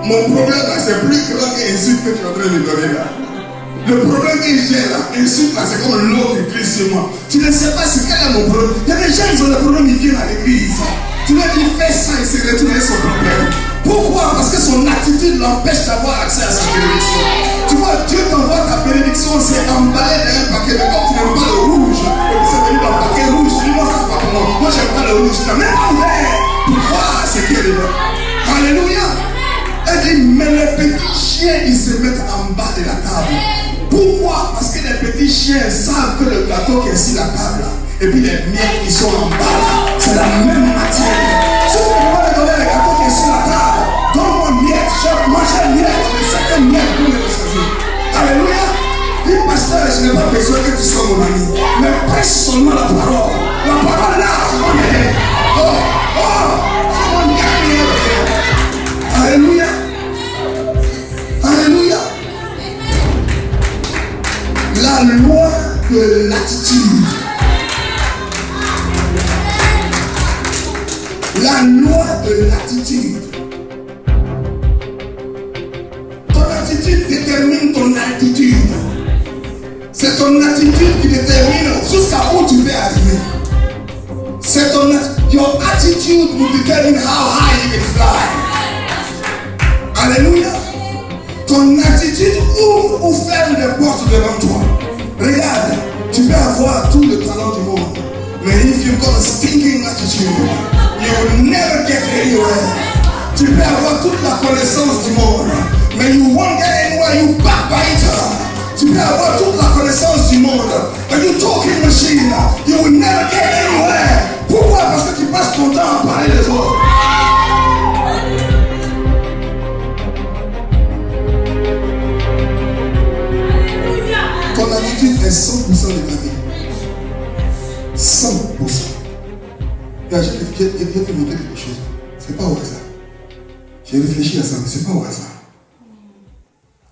Mon problème là, c'est plus grand que l'insulte que tu es en train de donner là. Le problème que j'ai là, l'insulte là, c'est comme l'eau qui glisse sur moi. Tu ne sais pas ce quel est mon problème. Il y a des gens qui ont des problèmes, ils viennent à l'église. Tu leur dis fais ça et c'est retourner son problème. Pourquoi? Parce que son attitude l'empêche d'avoir accès à sa bénédiction. Tu vois, Dieu t'envoie ta bénédiction, c'est emballé dans un paquet. Mais comme tu n'aimes pas le rouge, et puis c'est venu dans le paquet rouge, tu dis non, ça c'est pas pour moi. Moi j'aime pas le rouge, tu n'as même pas ouvert pour voir ce qu'il y a dedans. Alléluia. Elle dit, mais les petits chiens, ils se mettent en bas de la table. Pourquoi? Parce que les petits chiens savent que le gâteau qui est sur la table, et puis les miettes qui sont en bas, c'est la même matière. Si tu ne peux pas me donner le gâteau qui est sur la table, donne-moi miette, moi j'ai miette, mais c'est que miette pour me choisir. Alléluia. Dis, pasteur, je n'ai pas besoin que tu sois mon ami, mais prêche seulement la parole. La parole là, c'est mon aider. C'est mon gagner. Alléluia. Alléluia. La loi de l'attitude. La loi de l'attitude. Ton attitude détermine ton altitude. C'est ton attitude qui détermine jusqu'à où tu vas arriver. C'est ton your attitude will determine how high you can fly. Alléluia. Ton attitude ouvre ou ferme les portes devant toi. Regarde, tu peux avoir tout le talent du monde, mais if you've got a stinking attitude, you will never get anywhere. Tu peux avoir toute la connaissance du monde, mais you won't get anywhere, you backbiter. Tu peux avoir toute la connaissance du monde, but you talking machine, you will never get anywhere. Pourquoi? Parce que tu passes ton temps à parler des autres. Ton attitude est 100% de ta vie. 100%. Je vais te montrer quelque chose. C'est pas au hasard. J'ai réfléchi à ça, mais c'est pas au hasard.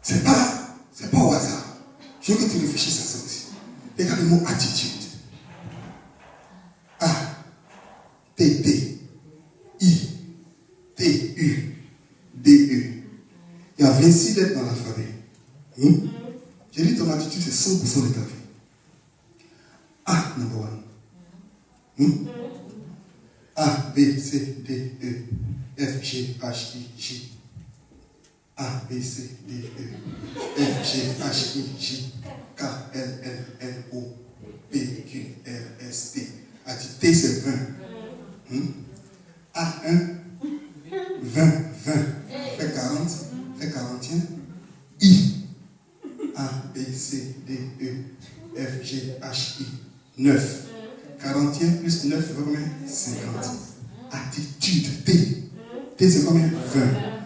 C'est pas au hasard. Je veux que tu réfléchisses à ça aussi. Regarde le mot attitude. A, T, T, I, T, U, D, E. Il y a 26 lettres dans l'alphabet. J'ai dit ton attitude c'est 100% de ta vie. A, number one. A, B, C, D, E, F, G, H, I, J. A, B, C, D, E, F, G, H, I, J, K, L, L, L, O, P, Q, R, S, T. T c'est 20. A, 1, 20, 20. Fait 40, fait 41. I. A, B, C, D, E, F, G, H, I, 9. 41 plus 9, c'est combien? 50. Attitude, T. T, c'est combien? 20.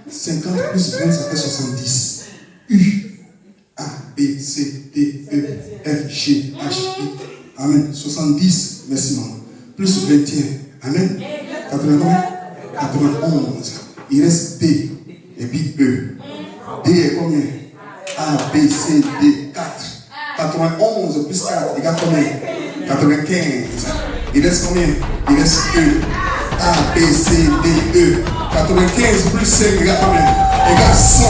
50 plus 20, ça fait 70. U. A, B, C, D, E, F, G, H, I. Amen. 70, merci maman. Plus 21. Amen. 80, 91. Il reste D. Et puis E. D est combien? A, B, C, D, 4. 91 plus 4 égale combien? 95. Il reste combien? Il reste E. A, B, C, D, E. 95 plus 5 égale combien? Égale 100.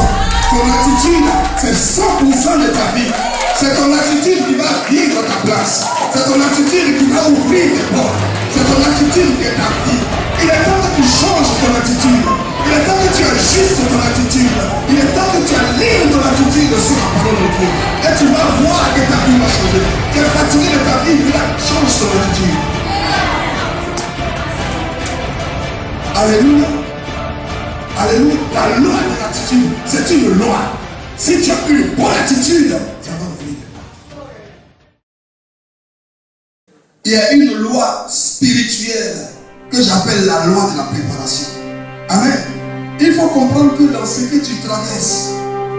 Ton attitude, c'est 100% de ta vie. C'est ton attitude qui va vivre ta place. C'est ton attitude qui va ouvrir tes portes. C'est ton attitude qui est ta vie. Il est temps que tu changes ton attitude. Il est temps que tu ajustes ton attitude. Il est temps que tu alignes ton attitude sur la parole de Dieu. Et tu vas voir que ta vie va changer. Tu es fatigué de ta vie, il change ton attitude. Alléluia. Alléluia. La loi de l'attitude, c'est une loi. Si tu as une bonne attitude, ça va venir. Il y a une loi spirituelle que j'appelle la loi de la préparation. Amen. Il faut comprendre que dans ce que tu traverses,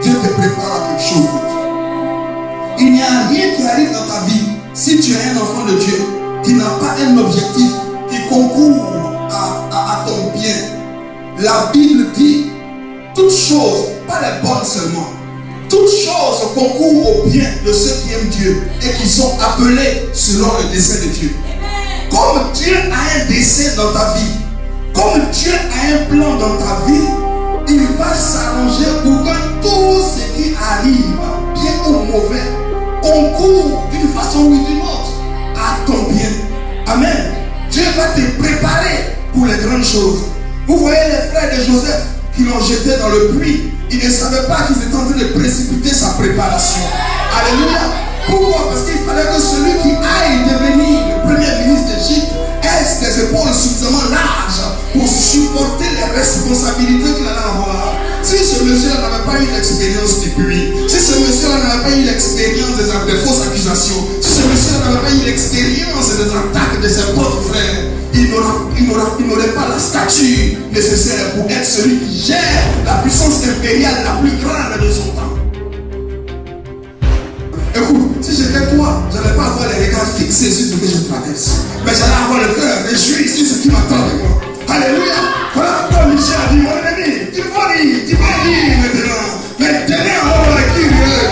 Dieu te prépare à quelque chose d'autre. Il n'y a rien qui arrive dans ta vie si tu es un enfant de Dieu qui n'a pas un objectif qui concourt à ton bien. La Bible dit toutes choses, pas les bonnes seulement, toutes choses concourent au bien de ceux qui aiment Dieu et qui sont appelés selon le dessein de Dieu. Comme Dieu a un dessein dans ta vie, comme Dieu a un plan dans ta vie, il va s'arranger façon ou d'une autre, à ton bien. Amen. Dieu va te préparer pour les grandes choses. Vous voyez les frères de Joseph qui l'ont jeté dans le puits. Ils ne savaient pas qu'ils étaient en train de précipiter sa préparation. Alléluia. Pourquoi? Parce qu'il fallait que celui qui aille devenir le premier ministre d'Égypte ait des épaules suffisamment larges pour supporter les responsabilités qu'il allait avoir. Si ce monsieur-là n'avait pas eu l'expérience du puits, si ce monsieur-là n'avait pas eu l'expérience des fausses accusations, si ce monsieur-là n'avait pas eu l'expérience des attaques de ses propres frères, il n'aurait pas la stature nécessaire pour être celui qui gère la puissance impériale la plus grande de son temps. Écoute, si j'étais toi, je n'allais pas avoir les regards fixés sur ce que je traverse, mais j'allais avoir le cœur réjoui sur ce qui m'attend de moi. Alléluia. Voilà pourquoi Michel a dit, mon ami, tu vas dire maintenant. Mais tenez en haut avec qui il est.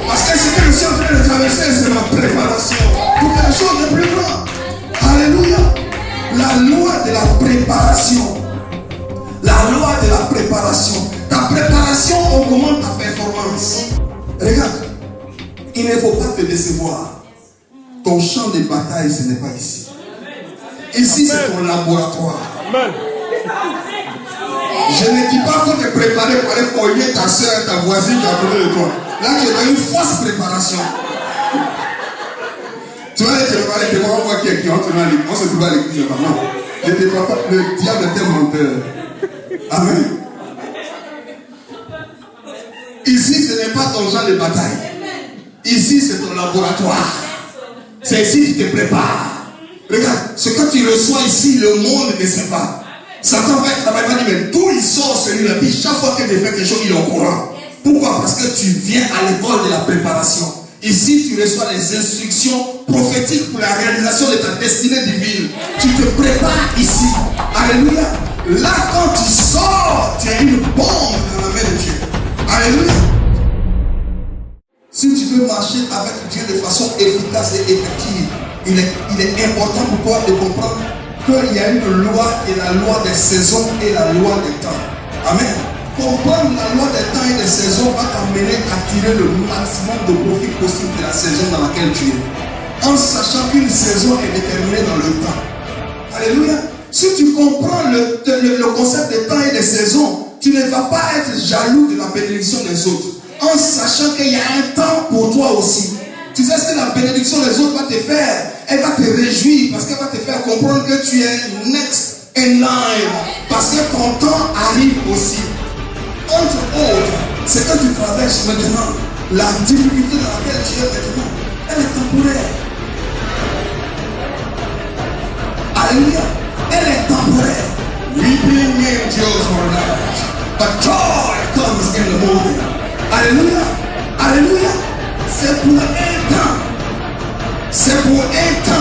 Parce que ce que je suis en train de traverser, c'est ma préparation pour quelque chose de plus grand. Alléluia. La loi de la préparation. La loi de la préparation. Ta préparation augmente ta performance. Regarde, il ne faut pas te décevoir. Ton champ de bataille, ce n'est pas ici. Ici, c'est ton laboratoire. Amen. Je ne dis pas qu'il faut te préparer pour aller cogner ta soeur, ta voisine qui est à côté de toi. Là, tu es dans une fausse préparation. Tu vas aller te préparer, tu vas voir quelqu'un, on se trouve à l'église. Non, le diable est un menteur. Amen. Ici, ce n'est pas ton champ de bataille. Ici, c'est ton laboratoire. C'est ici que tu te prépares. Regarde, ce que tu reçois ici, le monde ne sait pas. Satan va être là-bas, il va dire, mais d'où il sort celui-là? Puis chaque fois qu'il fait quelque chose, il est au courant. Pourquoi? Parce que tu viens à l'école de la préparation. Ici, tu reçois les instructions prophétiques pour la réalisation de ta destinée divine. Tu te prépares ici. Alléluia. Là, quand tu sors, tu as une bombe dans la main de Dieu. Alléluia. Si tu veux marcher avec Dieu de façon efficace et effective, il est important pour toi de comprendre qu'il y a une loi qui est la loi des saisons et la loi des temps. Amen. Comprendre la loi des temps et des saisons va t'amener à tirer le maximum de profit possible de la saison dans laquelle tu es. En sachant qu'une saison est déterminée dans le temps. Alléluia. Si tu comprends le concept des temps et des saisons, tu ne vas pas être jaloux de la bénédiction des autres. En sachant qu'il y a un temps pour toi aussi. Tu sais ce que la bénédiction des autres va te faire? Elle va te réjouir parce qu'elle va te faire comprendre que tu es next in line. Parce que ton temps arrive aussi. Entre autres, ce que tu traverses maintenant, la difficulté dans laquelle tu es maintenant, elle est temporaire. Alléluia. Elle est temporaire. Weeping endures for a night, but joy comes in the morning. Alléluia. Alléluia. C'est pour un temps. C'est pour un temps.